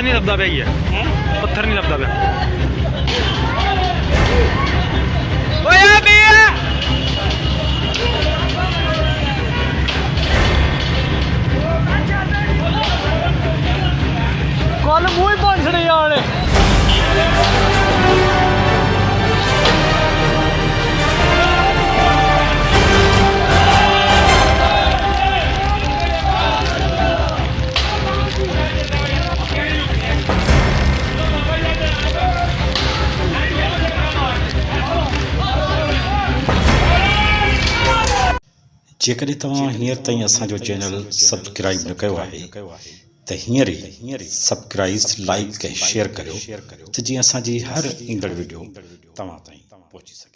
नहीं लभदा पिया पत्थर नहीं लभदा पिया कल मूँह ही पहुंचने यार जेकॾहिं तव्हां हींअर ताईं असांजो चैनल सब्सक्राइब न कयो आहे त हींअर ई सब्सक्राइब लाइक ऐं शेयर करियो त जीअं असांजी हर ईंदड़ वीडियो तव्हां ताईं पहुची सघे।